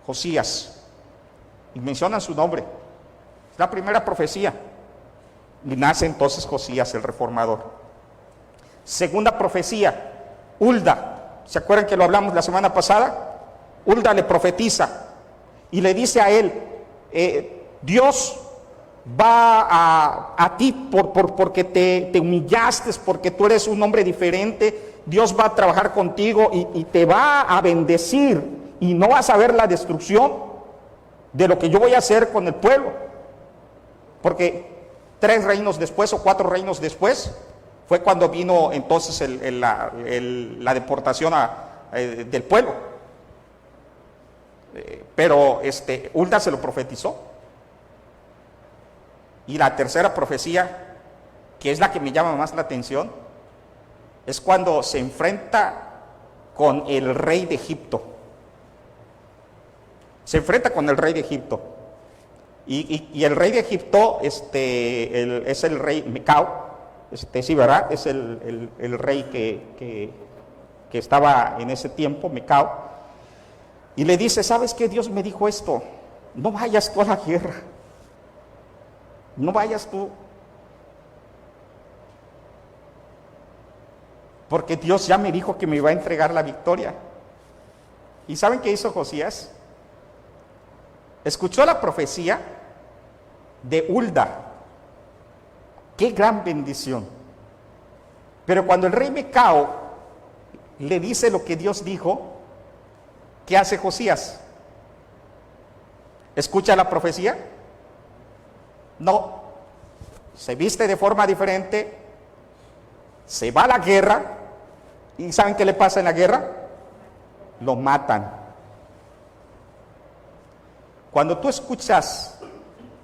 Josías. Y mencionan su nombre. Es la primera profecía. Y nace entonces Josías, el reformador. Segunda profecía, Hulda. ¿Se acuerdan que lo hablamos la semana pasada? Hulda le profetiza y le dice a él, Dios va a ti porque te humillaste, porque tú eres un hombre diferente. Dios va a trabajar contigo y te va a bendecir y no vas a ver la destrucción de lo que yo voy a hacer con el pueblo. Porque 3 reinos después o 4 reinos después fue cuando vino entonces la deportación del pueblo. Pero Hulda se lo profetizó. Y la tercera profecía, que es la que me llama más la atención, es cuando se enfrenta con el rey de Egipto. Se enfrenta con el rey de Egipto. Y el rey de Egipto es el rey Mecao, sí, ¿verdad? Es el rey que estaba en ese tiempo, Mecao. Y le dice, ¿sabes qué? Dios me dijo esto, no vayas tú a la guerra, no vayas tú. Porque Dios ya me dijo que me iba a entregar la victoria. ¿Y saben qué hizo Josías? Escuchó la profecía de Hulda. Qué gran bendición. Pero cuando el rey Mecao le dice lo que Dios dijo, ¿qué hace Josías? ¿Escucha la profecía? No. Se viste de forma diferente, se va a la guerra, y ¿saben qué le pasa en la guerra? Lo matan. Cuando tú escuchas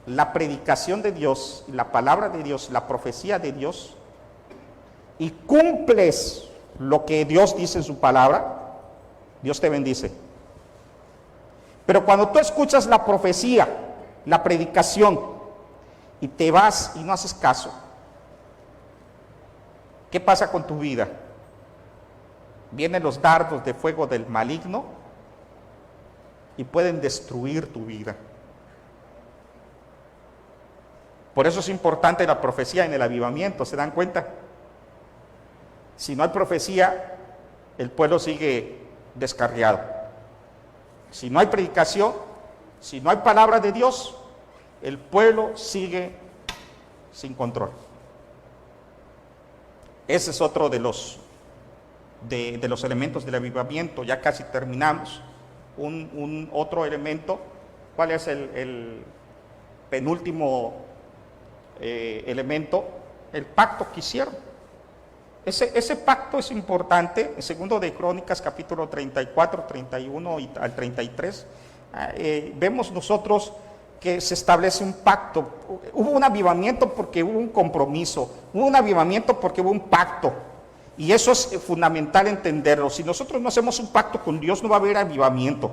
la predicación de Dios, la palabra de Dios, la profecía de Dios, y cumples lo que Dios dice en su palabra, Dios te bendice. Pero cuando tú escuchas la profecía, la predicación, y te vas y no haces caso, ¿qué pasa con tu vida? Vienen los dardos de fuego del maligno y pueden destruir tu vida. Por eso es importante la profecía en el avivamiento, ¿se dan cuenta? Si no hay profecía, el pueblo sigue descarriado. Si no hay predicación, si no hay palabra de Dios, el pueblo sigue sin control. Ese es otro de los elementos del avivamiento. Ya casi terminamos. Un otro elemento, ¿cuál es el penúltimo elemento? El pacto que hicieron. Ese pacto es importante. En segundo de Crónicas, capítulo 34, 31 y al 33, vemos nosotros que se establece un pacto. Hubo un avivamiento porque hubo un compromiso, hubo un avivamiento porque hubo un pacto. Y eso es fundamental entenderlo. Si nosotros no hacemos un pacto con Dios, no va a haber avivamiento.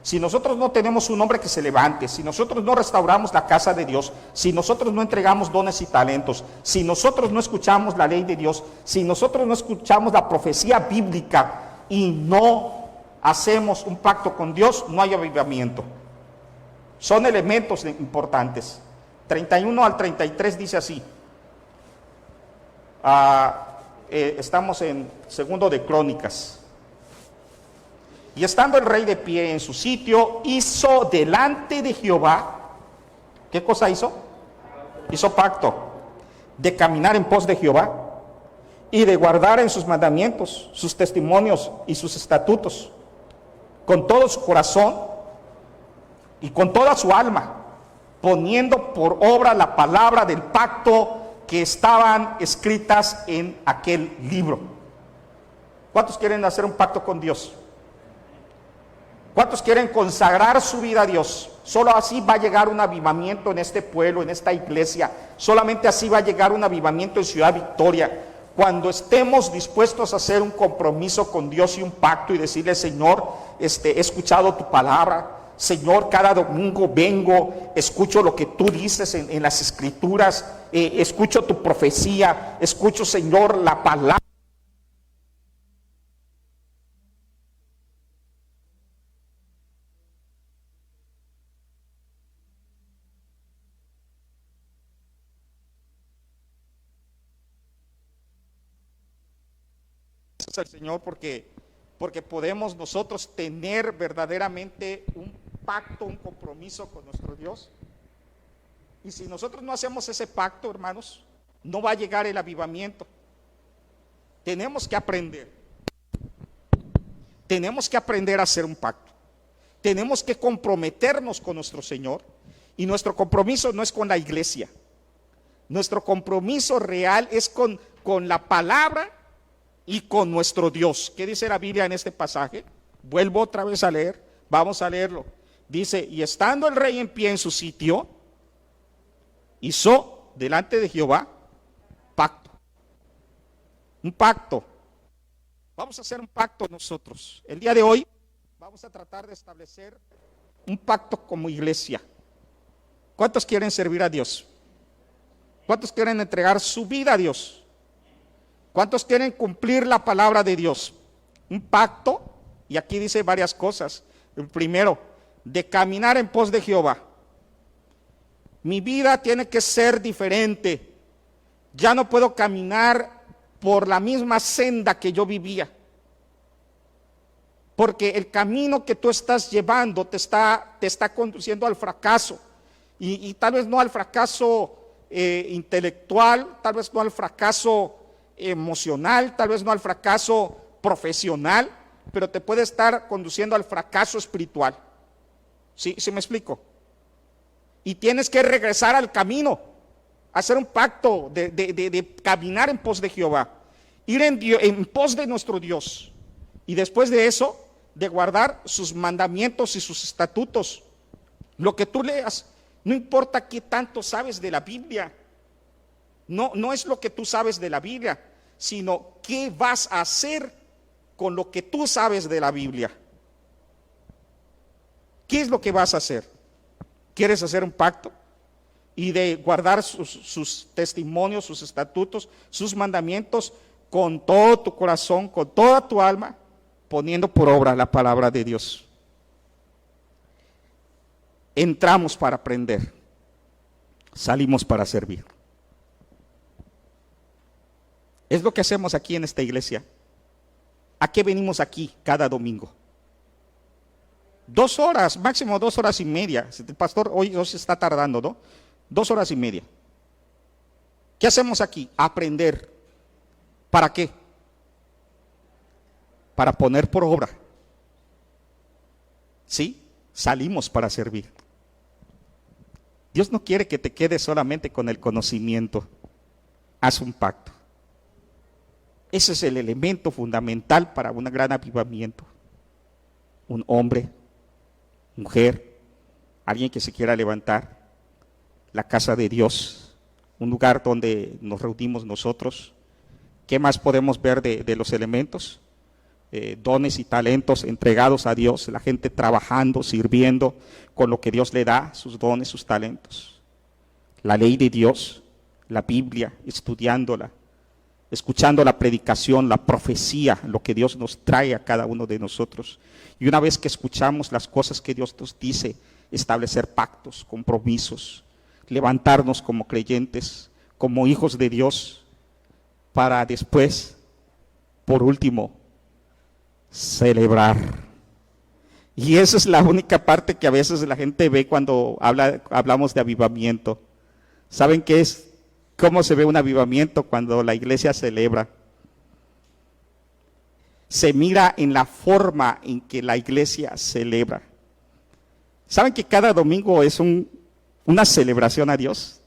Si nosotros no tenemos un hombre que se levante, si nosotros no restauramos la casa de Dios, si nosotros no entregamos dones y talentos, si nosotros no escuchamos la ley de Dios, si nosotros no escuchamos la profecía bíblica y no hacemos un pacto con Dios, no hay avivamiento. Son elementos importantes. 31 al 33 dice así. Estamos en segundo de Crónicas. Y estando el rey de pie en su sitio, hizo delante de Jehová, ¿qué cosa hizo? Hizo pacto de caminar en pos de Jehová y de guardar en sus mandamientos, sus testimonios y sus estatutos, con todo su corazón y con toda su alma, poniendo por obra la palabra del pacto que estaban escritas en aquel libro. ¿Cuántos quieren hacer un pacto con Dios? ¿Cuántos quieren consagrar su vida a Dios? Solo así va a llegar un avivamiento en este pueblo, en esta iglesia. Solamente así va a llegar un avivamiento en Ciudad Victoria. Cuando estemos dispuestos a hacer un compromiso con Dios y un pacto y decirle, Señor, he escuchado tu palabra. Señor, cada domingo vengo, escucho lo que tú dices en las escrituras, escucho tu profecía, escucho, Señor, la palabra. Al Señor porque podemos nosotros tener verdaderamente un pacto, un compromiso con nuestro Dios. Y si nosotros no hacemos ese pacto, hermanos, no va a llegar el avivamiento. Tenemos que aprender a hacer un pacto. Tenemos que comprometernos con nuestro Señor. Y nuestro compromiso no es con la iglesia. Nuestro compromiso real es con la palabra y con nuestro Dios. ¿Qué dice la Biblia en este pasaje? Vuelvo otra vez a leer, vamos a leerlo. Dice, y estando el rey en pie en su sitio, hizo delante de Jehová pacto. Un pacto. Vamos a hacer un pacto nosotros. El día de hoy vamos a tratar de establecer un pacto como iglesia. ¿Cuántos quieren servir a Dios? ¿Cuántos quieren entregar su vida a Dios? ¿Cuántos quieren cumplir la palabra de Dios? Un pacto, y aquí dice varias cosas. El primero, de caminar en pos de Jehová. Mi vida tiene que ser diferente. Ya no puedo caminar por la misma senda que yo vivía. Porque el camino que tú estás llevando te está conduciendo al fracaso. Y tal vez no al fracaso intelectual, tal vez no al fracaso emocional, tal vez no al fracaso profesional, pero te puede estar conduciendo al fracaso espiritual. ¿Sí me explico? Y tienes que regresar al camino, hacer un pacto de caminar en pos de Jehová, ir en pos de nuestro Dios, y después de eso, de guardar sus mandamientos y sus estatutos. Lo que tú leas, no importa qué tanto sabes de la Biblia. No es lo que tú sabes de la Biblia, sino qué vas a hacer con lo que tú sabes de la Biblia. ¿Qué es lo que vas a hacer? ¿Quieres hacer un pacto? Y de guardar sus testimonios, sus estatutos, sus mandamientos con todo tu corazón, con toda tu alma, poniendo por obra la palabra de Dios. Entramos para aprender, salimos para servir. Es lo que hacemos aquí en esta iglesia. ¿A qué venimos aquí cada domingo? 2 horas, máximo 2 horas y media. El pastor hoy se está tardando, ¿no? 2 horas y media. ¿Qué hacemos aquí? Aprender. ¿Para qué? Para poner por obra. ¿Sí? Salimos para servir. Dios no quiere que te quedes solamente con el conocimiento. Haz un pacto. Ese es el elemento fundamental para un gran avivamiento. Un hombre, mujer, alguien que se quiera levantar, la casa de Dios, un lugar donde nos reunimos nosotros, ¿Qué más podemos ver de los elementos? Dones y talentos entregados a Dios, la gente trabajando, sirviendo con lo que Dios le da, sus dones, sus talentos. La ley de Dios, la Biblia, estudiándola, escuchando la predicación, la profecía, lo que Dios nos trae a cada uno de nosotros. Y una vez que escuchamos las cosas que Dios nos dice, establecer pactos, compromisos, levantarnos como creyentes, como hijos de Dios, para después, por último, celebrar. Y esa es la única parte que a veces la gente ve cuando hablamos de avivamiento. ¿Saben qué es? ¿Cómo se ve un avivamiento cuando la iglesia celebra? Se mira en la forma en que la iglesia celebra. ¿Saben que cada domingo es una celebración a Dios?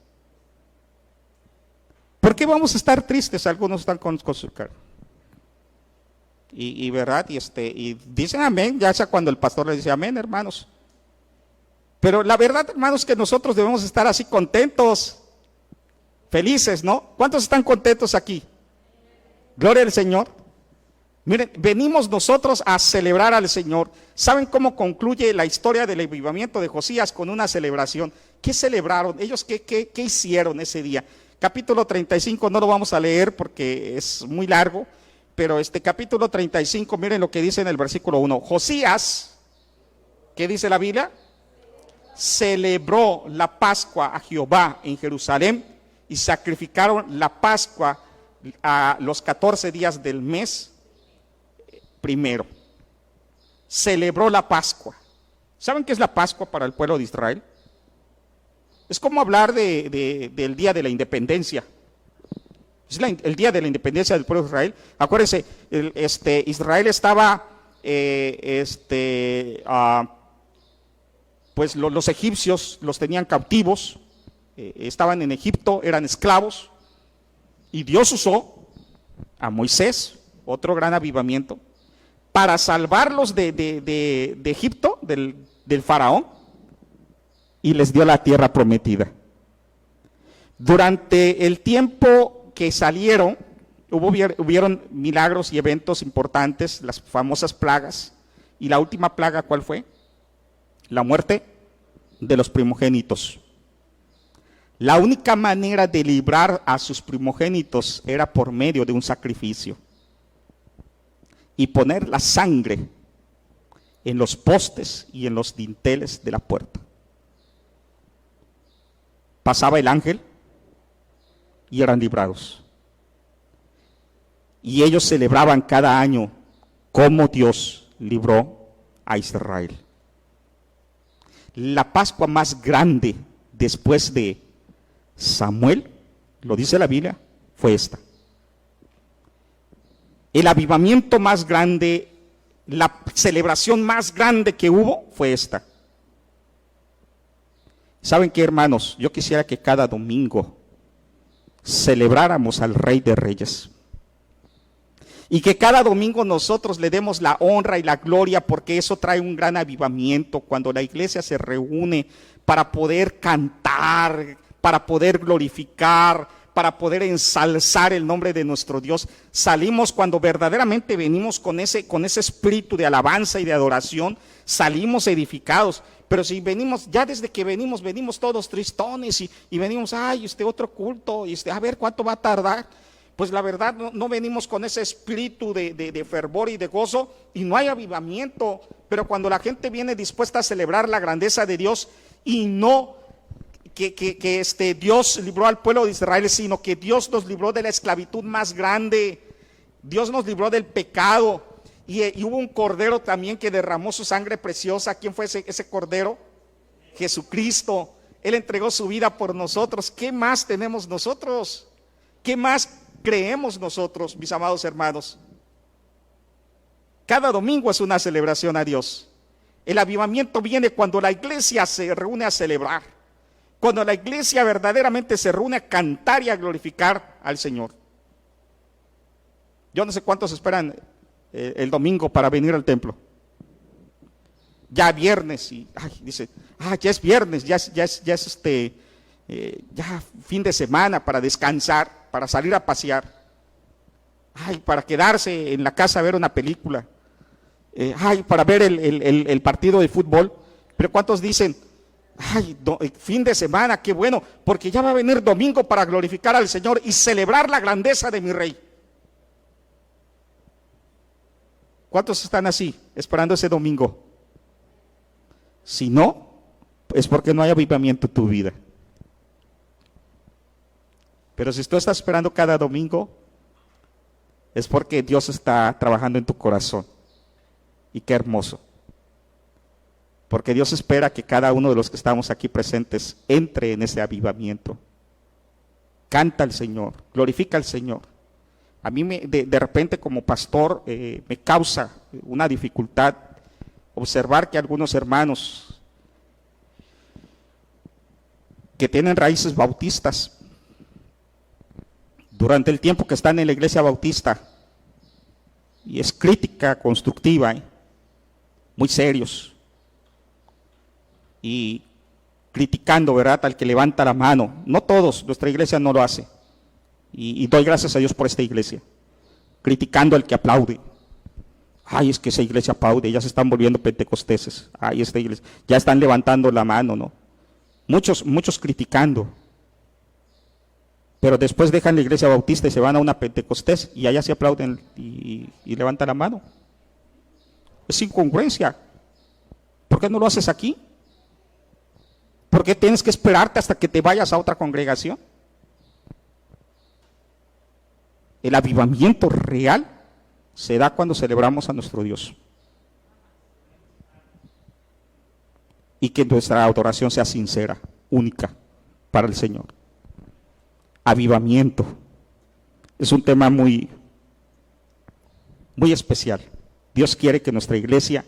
¿Por qué vamos a estar tristes? Algunos están con su cara. Y verdad, y dicen amén, ya sea cuando el pastor le dice amén, hermanos. Pero la verdad, hermanos, que nosotros debemos estar así contentos, felices, ¿no? ¿Cuántos están contentos aquí? Gloria al Señor. Miren, venimos nosotros a celebrar al Señor. ¿Saben cómo concluye la historia del avivamiento de Josías? Con una celebración. ¿Qué celebraron? Ellos, ¿qué hicieron ese día? Capítulo 35, no lo vamos a leer porque es muy largo, pero capítulo 35, miren lo que dice en el versículo 1. Josías, ¿qué dice la Biblia? Celebró la Pascua a Jehová en Jerusalén y sacrificaron la Pascua a los 14 días del mes primero. Celebró la Pascua. ¿Saben qué es la Pascua para el pueblo de Israel? Es como hablar del día de la independencia. Es el día de la independencia del pueblo de Israel. Acuérdense, Israel estaba, pues los egipcios los tenían cautivos, estaban en Egipto, eran esclavos, y Dios usó a Moisés, otro gran avivamiento, para salvarlos de Egipto, del faraón, y les dio la tierra prometida. Durante el tiempo que salieron, hubieron milagros y eventos importantes, las famosas plagas. Y la última plaga, ¿cuál fue? La muerte de los primogénitos. La única manera de librar a sus primogénitos era por medio de un sacrificio. Y poner la sangre en los postes y en los dinteles de la puerta. Pasaba el ángel y eran librados. Y ellos celebraban cada año cómo Dios libró a Israel. La Pascua más grande después de Samuel, lo dice la Biblia, fue esta. El avivamiento más grande, la celebración más grande que hubo fue esta. ¿Saben qué, hermanos? Yo quisiera que cada domingo celebráramos al Rey de Reyes. Y que cada domingo nosotros le demos la honra y la gloria, porque eso trae un gran avivamiento cuando la iglesia se reúne para poder cantar, para poder glorificar, para poder ensalzar el nombre de nuestro Dios. Salimos cuando verdaderamente venimos con ese espíritu de alabanza y de adoración, salimos edificados. Pero si venimos, ya desde que venimos todos tristones y venimos, ay, otro culto, a ver cuánto va a tardar. Pues la verdad no venimos con ese espíritu de fervor y de gozo, y no hay avivamiento. Pero cuando la gente viene dispuesta a celebrar la grandeza de Dios, y no que Dios libró al pueblo de Israel, sino que Dios nos libró de la esclavitud más grande, Dios nos libró del pecado. Y hubo un cordero también que derramó su sangre preciosa. ¿Quién fue ese cordero? Jesucristo. Él entregó su vida por nosotros. ¿Qué más tenemos nosotros? ¿Qué más creemos nosotros, mis amados hermanos? Cada domingo es una celebración a Dios. El avivamiento viene cuando la iglesia se reúne a celebrar, cuando la iglesia verdaderamente se reúne a cantar y a glorificar al Señor. Yo no sé cuántos esperan el domingo para venir al templo. Ya viernes, y dice, ya es viernes, ya fin de semana para descansar, para salir a pasear. Ay, para quedarse en la casa a ver una película. Ay, para ver el partido de fútbol. Pero ¿cuántos dicen, ay, fin de semana, qué bueno, porque ya va a venir domingo para glorificar al Señor y celebrar la grandeza de mi Rey? ¿Cuántos están así, esperando ese domingo? Si no, es porque no hay avivamiento en tu vida. Pero si tú estás esperando cada domingo, es porque Dios está trabajando en tu corazón. Y qué hermoso. Porque Dios espera que cada uno de los que estamos aquí presentes entre en ese avivamiento. Canta al Señor, glorifica al Señor. A mí de repente como pastor me causa una dificultad observar que algunos hermanos que tienen raíces bautistas, durante el tiempo que están en la iglesia bautista, y es crítica constructiva, muy serios, y criticando, ¿verdad?, al que levanta la mano. No todos, nuestra iglesia no lo hace, y doy gracias a Dios por esta iglesia. Criticando al que aplaude. Ay, es que esa iglesia aplaude, ya se están volviendo pentecosteses. Ay, esta iglesia, ya están levantando la mano, ¿no? Muchos criticando. Pero después dejan la iglesia bautista y se van a una pentecostés y allá se aplauden y levantan la mano. Es incongruencia. ¿Por qué no lo haces aquí? ¿Por qué tienes que esperarte hasta que te vayas a otra congregación? El avivamiento real se da cuando celebramos a nuestro Dios. Y que nuestra adoración sea sincera, única, para el Señor. Avivamiento. Es un tema muy especial. Dios quiere que nuestra iglesia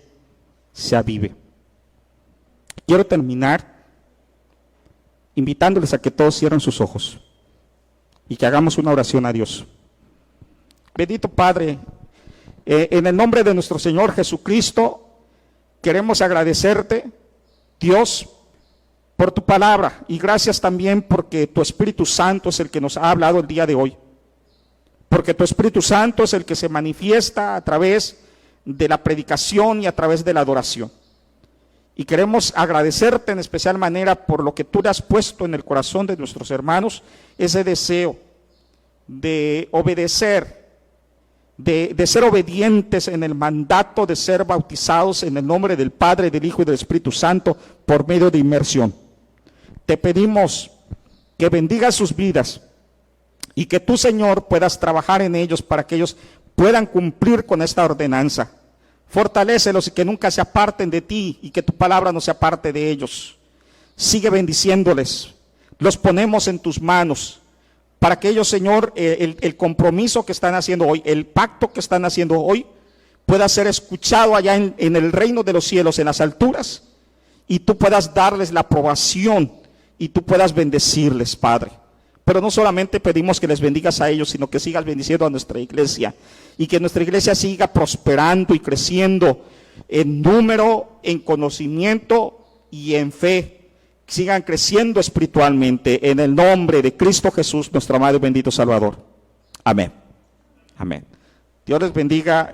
se avive. Quiero terminar invitándoles a que todos cierren sus ojos y que hagamos una oración a Dios. Bendito Padre, en el nombre de nuestro Señor Jesucristo, queremos agradecerte, Dios, por tu palabra, y gracias también porque tu Espíritu Santo es el que nos ha hablado el día de hoy, porque tu Espíritu Santo es el que se manifiesta a través de la predicación y a través de la adoración. Y queremos agradecerte en especial manera por lo que tú le has puesto en el corazón de nuestros hermanos, ese deseo de obedecer, de ser obedientes en el mandato de ser bautizados en el nombre del Padre, del Hijo y del Espíritu Santo por medio de inmersión. Te pedimos que bendigas sus vidas y que tú, Señor, puedas trabajar en ellos para que ellos puedan cumplir con esta ordenanza. Fortalécelos y que nunca se aparten de ti y que tu palabra no se aparte de ellos. Sigue bendiciéndoles. Los ponemos en tus manos para que ellos, Señor, el compromiso que están haciendo hoy, el pacto que están haciendo hoy, pueda ser escuchado allá en el reino de los cielos, en las alturas, y tú puedas darles la aprobación y tú puedas bendecirles, Padre. Pero no solamente pedimos que les bendigas a ellos, sino que sigas bendiciendo a nuestra iglesia y que nuestra iglesia siga prosperando y creciendo en número, en conocimiento y en fe. Sigan creciendo espiritualmente en el nombre de Cristo Jesús, nuestro amado y bendito Salvador. Amén. Amén. Dios les bendiga.